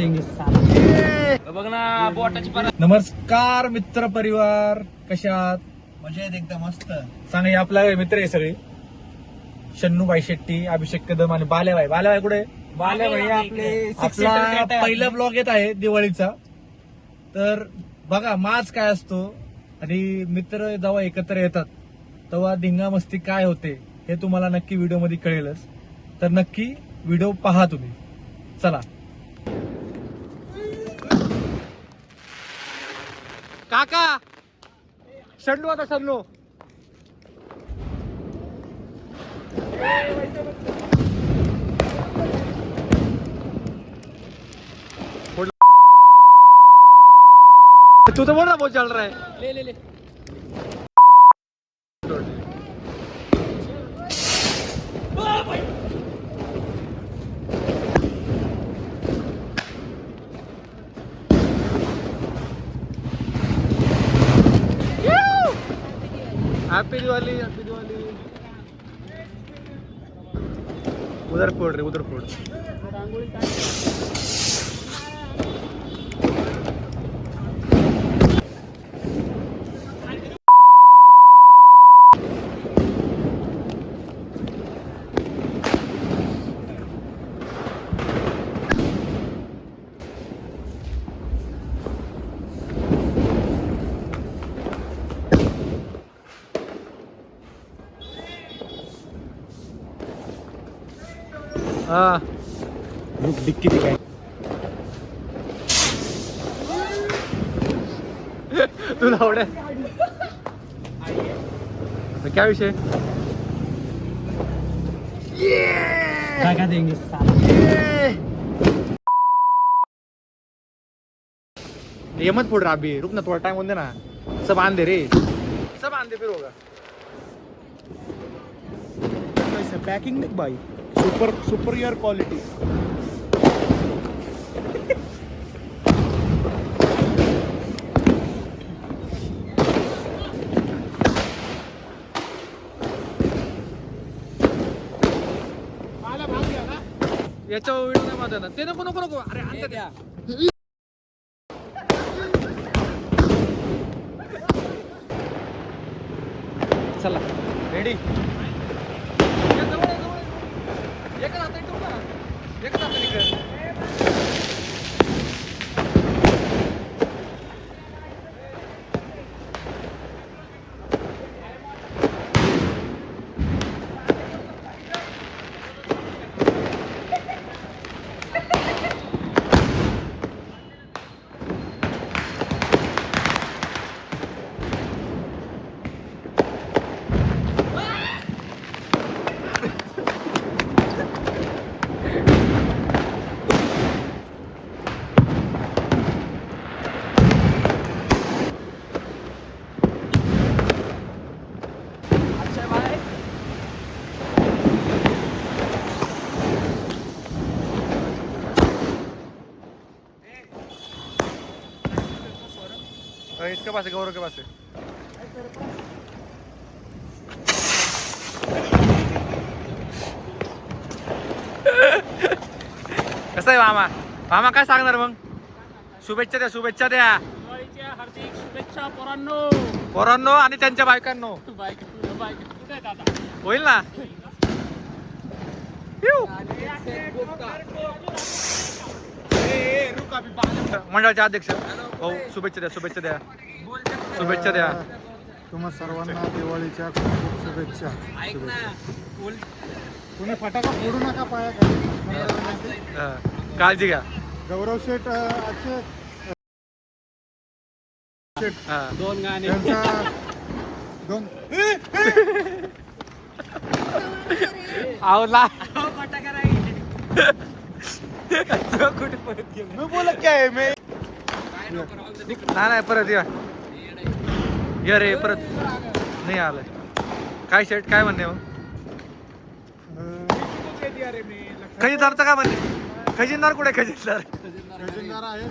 बघ ना बोटाची नमस्कार मित्र परिवार, कशा आहात? मजेत एकदम मस्त. सांगा, हे आपला मित्र आहे सगळे. शन्नूबाई शेट्टी, अभिषेक कदम आणि बाल्याबाई कुठे? बाल्याबाई आपले आपला पहिला ब्लॉग येत आहे दिवाळीचा. तर बघा माज काय असतो आणि मित्र जेव्हा एकत्र येतात तेव्हा धिंगा मस्ती काय होते हे तुम्हाला नक्की व्हिडिओ मध्ये कळेलच. तर नक्की व्हिडिओ पहा तुम्ही. चला. काका शन्नू, आता शन्नू तू तो बोल ना, बहुत चल रहा है. ले. हैप्पी दिवाली. उधर फोड़ रे, उधर फोड़. हाँ डिक्की दिखाई. तुला आवडेल क्या विषय? काय देंगे ये मत फोड़ रहा अभी, रुक ना थोड़ा टाइम होने ना. सब आंधे रे, सब आंधे फिर होगा. पैकिंग नहीं भाई, सुपरियर क्वालिटी. याच्या व्हिडिओ नाही माझा ना. ते नको अरे आणता द्या. चला रेडी. एकच हात ठेवू ना, एकच हात इकडे. इसके पास है, गौरव के पास है. कसं आहे मामा काय सांगणार मग? शुभेच्छा द्या हार्दिक शुभेच्छा पोरांनो आणि त्यांच्या बायकांनो. होईल ना. मंडळाचे अध्यक्ष भाऊ, शुभेच्छा द्या. तुम्हा सर्वांना दिवाळीच्या खूप शुभेच्छा. तुम्ही फटाका फोडू नका पायाखाली. काळजी घ्या. गौरव शेठ आजचे दोन गाणे दोन आवला कुठे परत गेलो. मी बोलत काय मी नाही परत या रे, परत नाही आलं. काय शेट काय म्हणणे मग? खजिनदारचं काय म्हणणे? खजिनदार कुठे? खजिनदार आहे.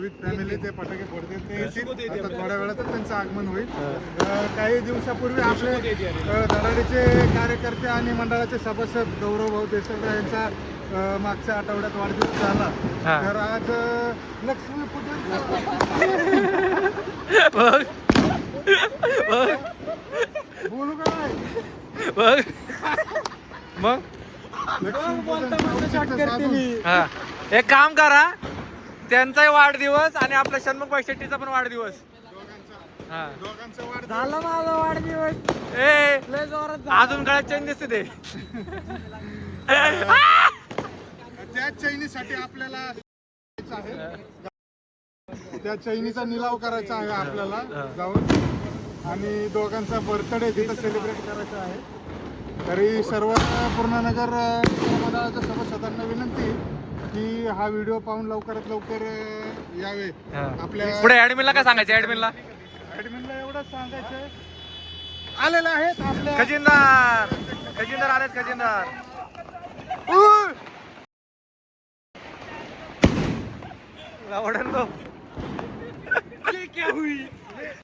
विथ फॅमिली ते फटाके फोडते. ते येतील आता थोड्या वेळातच त्यांचं आगमन होईल. काही दिवसापूर्वी आपले धडाडीचे कार्यकर्ते आणि मंडळाचे सभासद गौरव भाऊ देशमुख यांचा मागच्या आठवड्यात वाढदिवस झाला. हा. तर आज लक्ष्मीपूजन बघ बघ बोलू का नाही? बघ मग लक्ष्मीपूजन हा एक काम करा, त्यांचाही वाढदिवस आणि आपल्या षण्मुख शेट्टीचा पण वाढदिवस. हा दोघांचा वाढदिवस झाला माझा वाढदिवस. ए लय जोरात अजून गळ्यात चेन दिसते ते. त्या चैनीसाठी आपल्याला त्या चैनीचा निलाव करायचा आहे आपल्याला जाऊन, आणि दोघांचा बर्थडे तिथं सेलिब्रेट करायचा आहे. तरी सर्व पूर्णनगर मंडळाच्या सभासदांना विनंती की हा व्हिडिओ पाहून लवकरात लवकर यावे. आपल्या पुढे ऍडमिनला काय सांगायचं? ऍडमिनला ऍडमिनला एवढंच सांगायचं, आलेले आहेत आपल्या खजिनदार खजिनदार आलेत. खजिनदार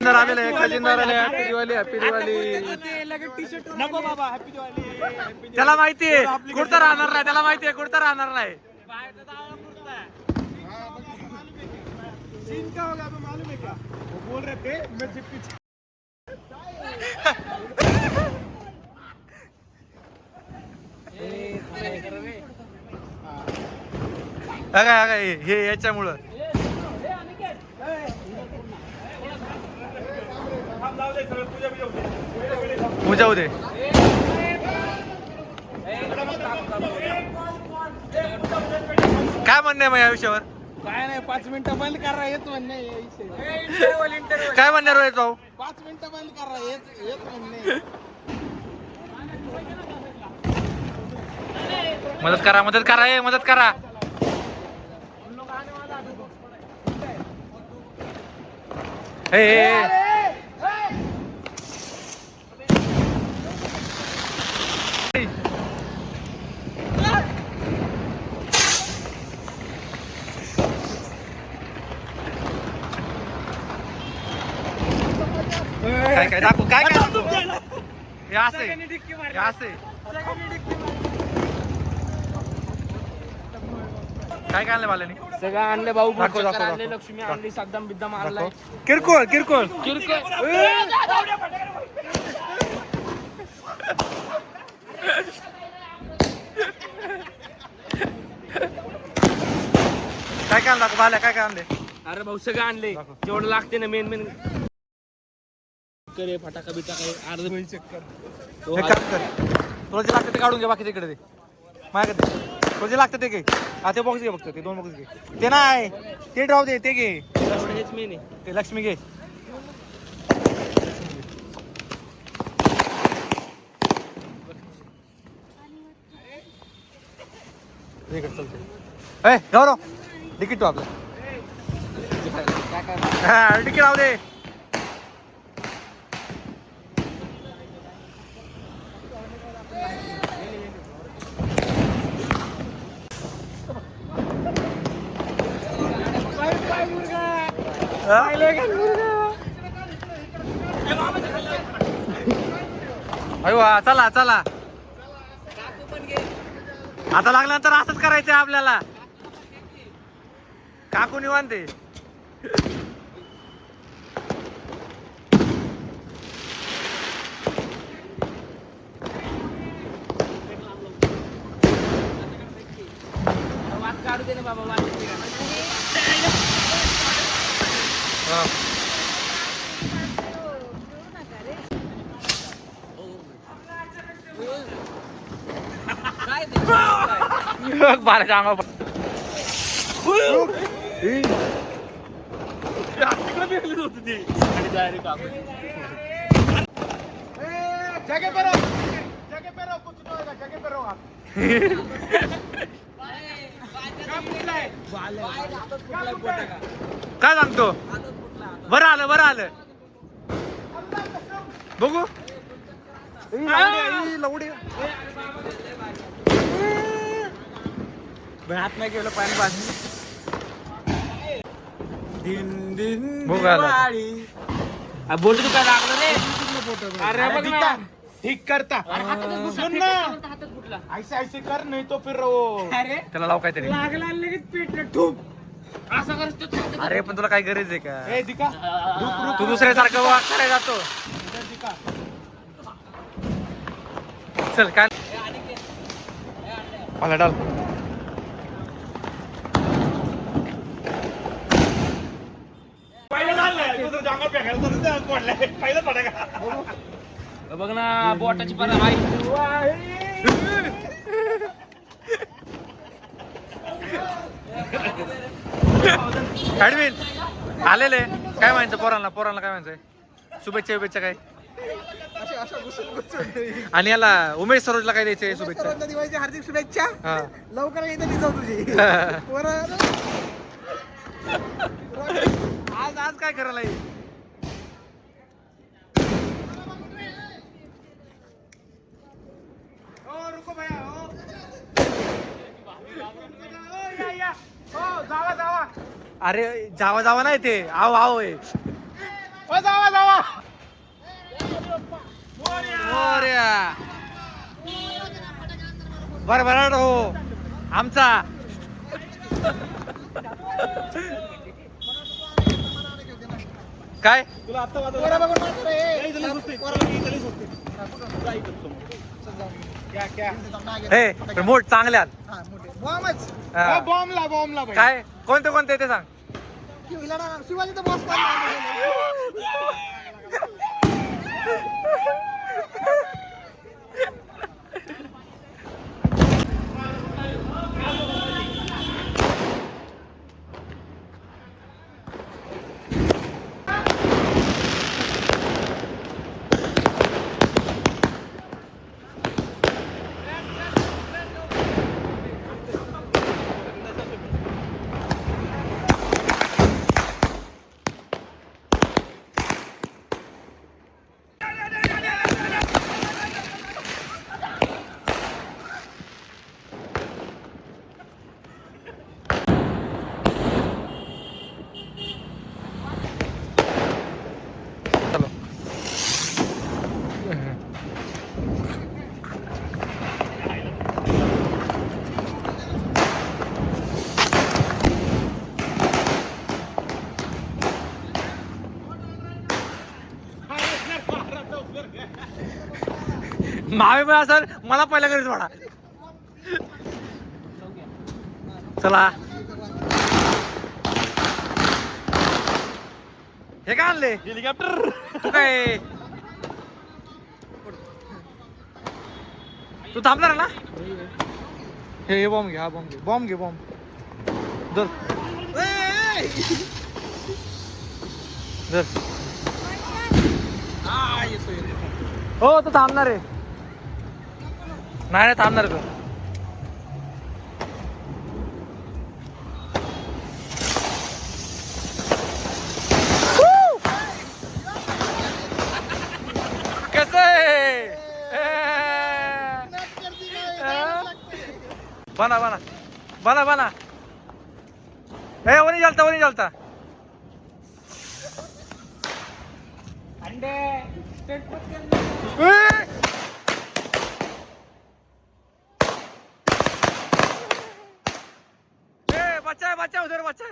खजिनदार आलेले आहे. खजिनदार आले. Happy Diwali, happy Diwali. नको बाबा, हॅपी दिवाळी. त्याला माहितीये कुठं राहणार नाही, त्याला माहितीये कुठं राहणार नाही. सीन क्या होगा हमें मालूम है क्या? वो बोल रहे थे मैं जिप पीछे. हे याच्यामुळं पूजा होते. काय म्हणणं आहे मग या विषयावर? काय नाही, 5 मिनिटं बंद करा हेच म्हणणे. काय म्हणणार रोहित भाऊ? 5 मिनिटं बंद करा हेच म्हणणे. मदत करा, मदत करा, हे मदत करा. हे काय काय दाखव, काय काय दाखव? हे असे हे असे काय काय आणलं बाल्याने? सगळं आणले भाऊ. दाखव, दाखव, दाखव. आणले, लक्ष्मी आणली, सद्दाम बिद्दाम आणलाय. किरकोळ किरकोळ काय काय आणलं बाल्या? काय काय आणले? अरे भाऊ सगळं आणले, जेवढं लागते ना मेन करे फटाका बिटाका अर्ध मिळी चेक कर. हे कर, कर. तुला जे लागतं ते काढून घे, बाकी तिकडे ते माझ्याकडे तुला जे लागतं ते घे. हा ते बॉक्स घे, फक्त ते 2 बॉक्स घे. ते नाही, ते राहू दे, ते घे. हेच मेन आहे. ते लक्ष्मी घे. ए गौरव तिकीट तो आपलं. हा तिकीट राहू दे. अयो चला चला, आता लागल्यानंतर असंच करायचंय आपल्याला. काकू निवांते. काढू दे ना बाबा. बाराच्या अंगावर काय सांगतो? बरं आलं, बरं आलं. बघू लवडी हात नाही गेलं पाणी पाणी. दिन दिन बघ आला. दिवाळी. बोट तू काय लागलं रे? अरे बघ ना, ठीक करता. सुन ना. कुठला ऐसे ऐसे कर नाही तो फिर वो अरे त्याला लाव काहीतरी. लागला लगेच पेटलं ठूप असं करतो अरे पण तुला काय गरज आहे का? ए दिका तू दुसऱ्यासारखं वाग करायला जातो. दिका चल काय मला डाल. बघ ना बोटाची पारा ऍडमिन आलेले काय म्हणायचं पोरांना काय म्हणायचंय? शुभेच्छा काय? आणि याला उमेश सरोजला काय द्यायचंय शुभेच्छा? दिवाळीच्या हार्दिक शुभेच्छा. हा. लवकर येते दिसव तुझी आज काय करायला आहे? अरे जावा नाही ते आव आहे. बरं हो आमचा काय हे मोठ चांगल्यात हा. बॉम्बला काय कोणते ते सांग. शिवाजी तर बॉस मावे पण असेल मला पहिल्या घरीच वाडा. चला हे काय आणले? हेलिकॉप्टर तू काय तू थांबणार ना? हे बॉम्ब घे. हा बॉम्ब घे. धर हो तू थांबणार आहे? नाही थांबणार तू. कसं आहे? बना ए वनी जलता बच्चा उधर बच्चा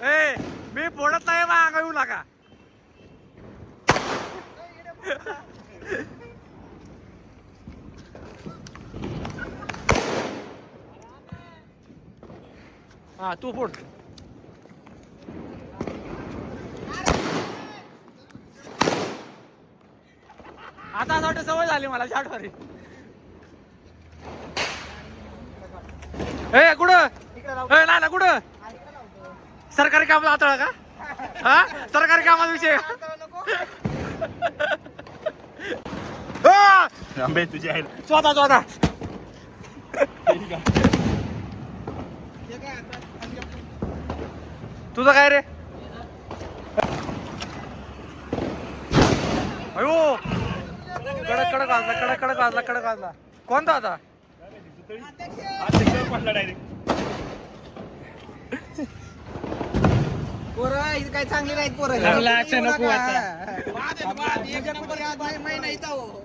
है. मी फोडत नाही माग येऊ नका. हा तू फोड. आता असं वाटतं सवय झाली मला चाटवारी. ए कुठं ना कुठं सरकारी काम लावता का? हा सरकारी कामाविषयी आंबे तुझे आहे स्वतः तुझं काय रे? अयो कडक वाजला कोणता होता? पडला डायरेक्ट. पोरं इथं काय चांगली नाहीत पोरं चांगलं action नको आता. महिना इथं हो.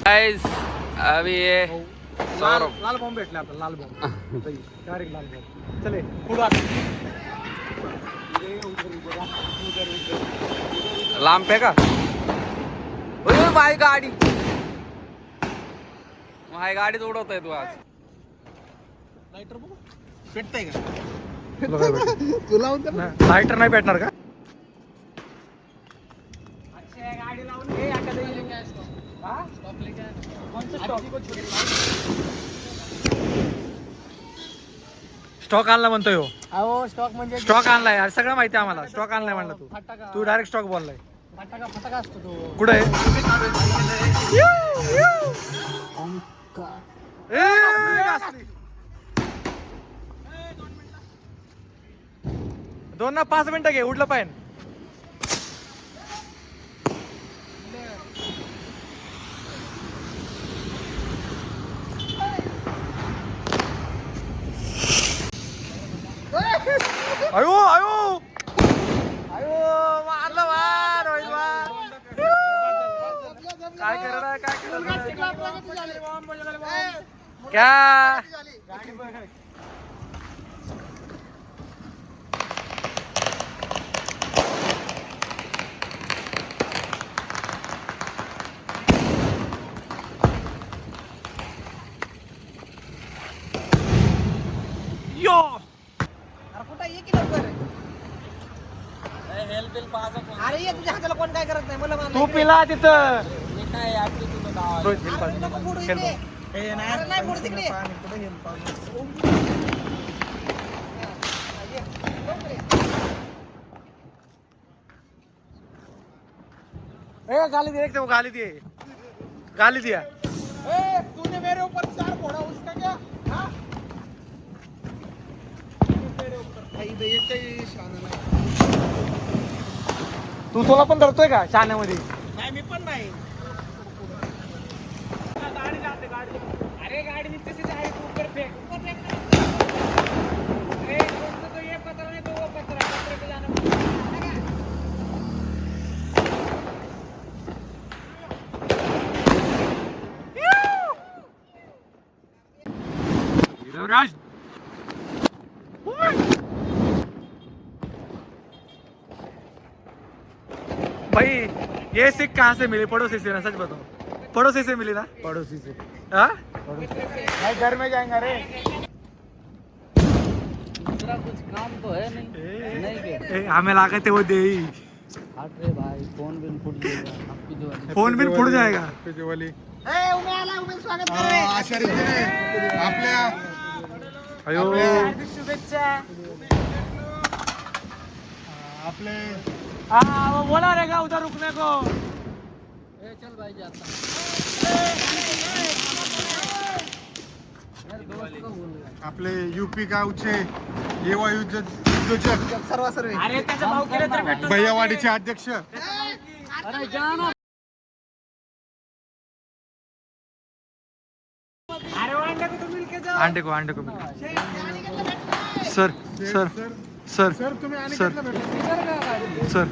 गाइस अभी ये सौरभ लाल बॉम्ब भेटले आपल्याला लाल बॉम्ब डायरेक्ट लाल बॉम्ब चले पुढं आता. लांब फेका ओय माझी गाडी माझी गाडीच उडवतोय तू आज. लायटर बघू भेटतंय का तुला म्हणतो ना. लायटर नाही भेटणार का स्टॉक आणला म्हणतोय हो. अहो स्टॉक म्हणजे स्टॉक आणलाय यार सगळं माहिती आहे आम्हाला. स्टॉक आणलाय म्हणला तू डायरेक्ट स्टॉक बोललाय. फटाका असतो तो. कुठे आहे? घासली. 2 ना 5 मिनिटं घे उडलं पाहिजे. अयो अयो अयो मारलं वार रोहित वार. काय करणार क्या यो अरे कुठं ये की लवकर. अरे ये तुझ्या हाताला कोण काय करत नाही मला तू पिला तिथं रोहित हिल पास. नको फोडू खेळ इकडे. बघ. अरे नाही फोडू तिकडे. गाली दे एक गाली दिए गाली दिया. तूने मेरे ऊपर 4 फोड़ा उसका क्या? हाँ? तू तुला पण धरतोय का शाण्यामध्ये. नाही मी पण नाही. गाडी जाते गाडी. अरे गाडी तशीच आहे तू ऊपर फेक. ऊपर फेक ना. ए कोणतं तो ये पत्रा नाही तो वो पत्रा पत्रे पे जाना राज भाई ये सिक कहाँ से मिली? पड़ोसी से ना, सच बताओ पड़ोसी से मिली ना. पड़ोसी से हाँ भाई घर में जाएंगे रे. दूसरा कुछ काम तो है नहीं हमें लागे थे वो दे ही. हट रे भाई फोन बिन फुट जाएगा आपकी जो फोन बिन फुट जाएगा. तुझी वाली ए, उमे आला, उमे स्वागत कर रे. अशा रीतीने आपल्या अयो शुभेच्छा. आपले हाँ वो बोला रहेगा उधर रुकने को. चल भाई जाता आपले यूपी गावचे युवा उद्योजक सर्व सर्व. अरे त्याचा भाऊ केला तर भेटतो. भैयावाडीचे अध्यक्ष अरे जाना अरे वांडा को तो मिलके जाओ. अंडे को mill. Sir sir sir sir तुम्ही आणि सर. कसं भेटला? सर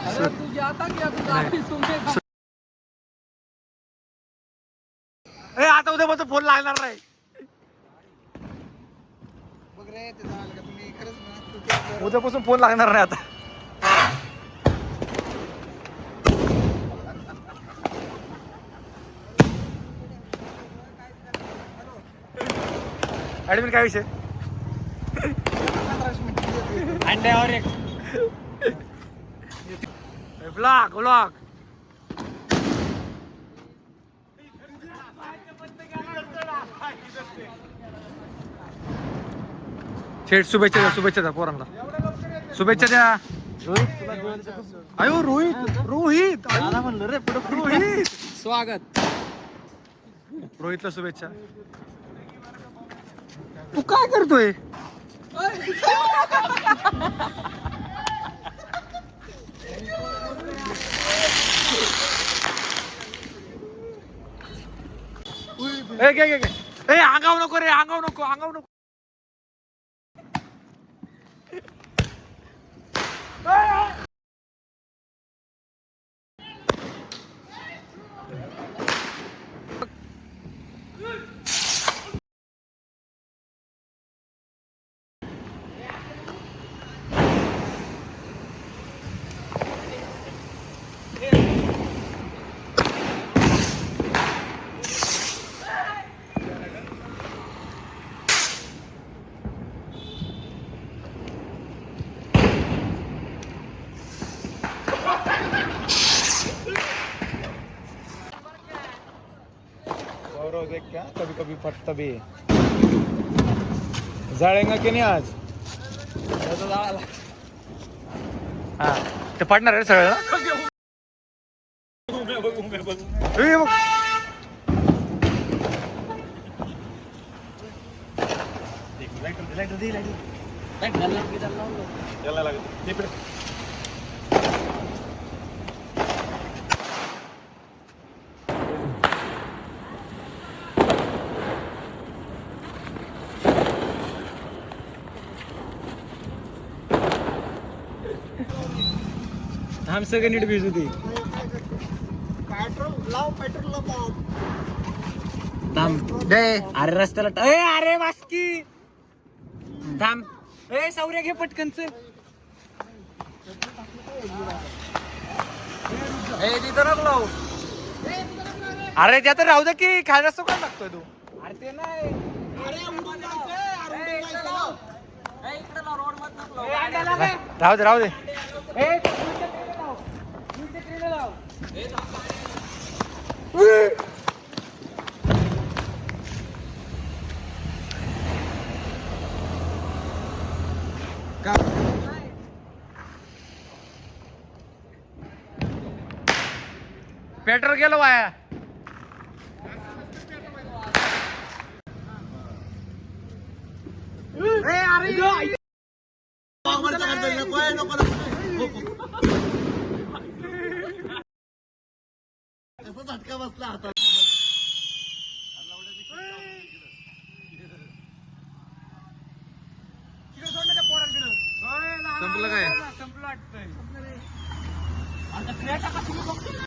अरे तू जाता क्या तू गाड़ी सुनने ए आता उद्यापासून फोन लागणार नाही. बघ रे ते झालं का तुम्ही खरंच ना तू ते- उद्यापासून फोन लागणार नाही आता. ऍडमिन काय विषय? अंड्यावर एक ब्लॉक ब्लॉक शेठ शुभेच्छा द्या, शुभेच्छा द्या पोरांना, शुभेच्छा द्या. अयो रोहित रोहित म्हणलं रे पुढं रोहित स्वागत. रोहितला शुभेच्छा. तू काय करतोय? ए घे घे घे ए अंगाव नको रे अंगाव नको अंगाव नको गौरव देख क्या कभी कभी फटता भी जाळेंगा की नाही आज हा ते पडणार आहे सगळं ए, बघ. याला लागत इकडे थांब सगळं नीट भिजू दे पेट्रोल लाव पेट्रोलला बॉम्ब. थांब दे अरे रस्त्याला ए अरे वास्की थांब ए सौर्य घे पटकनच ए तिथं नको लावू. अरे त्यात राहू दे की खायला रस्ता कोण लागतोय तू अरे ते नाही अरे उडून जायचंय, अरे उडून जायचं. राहू दे राहू दे ए पुढच्या ट्रेनला लाव. पुढच्या ट्रेनला लाव. पेट्रोल गेलो वाया संपलं काय संपलं वाटतंय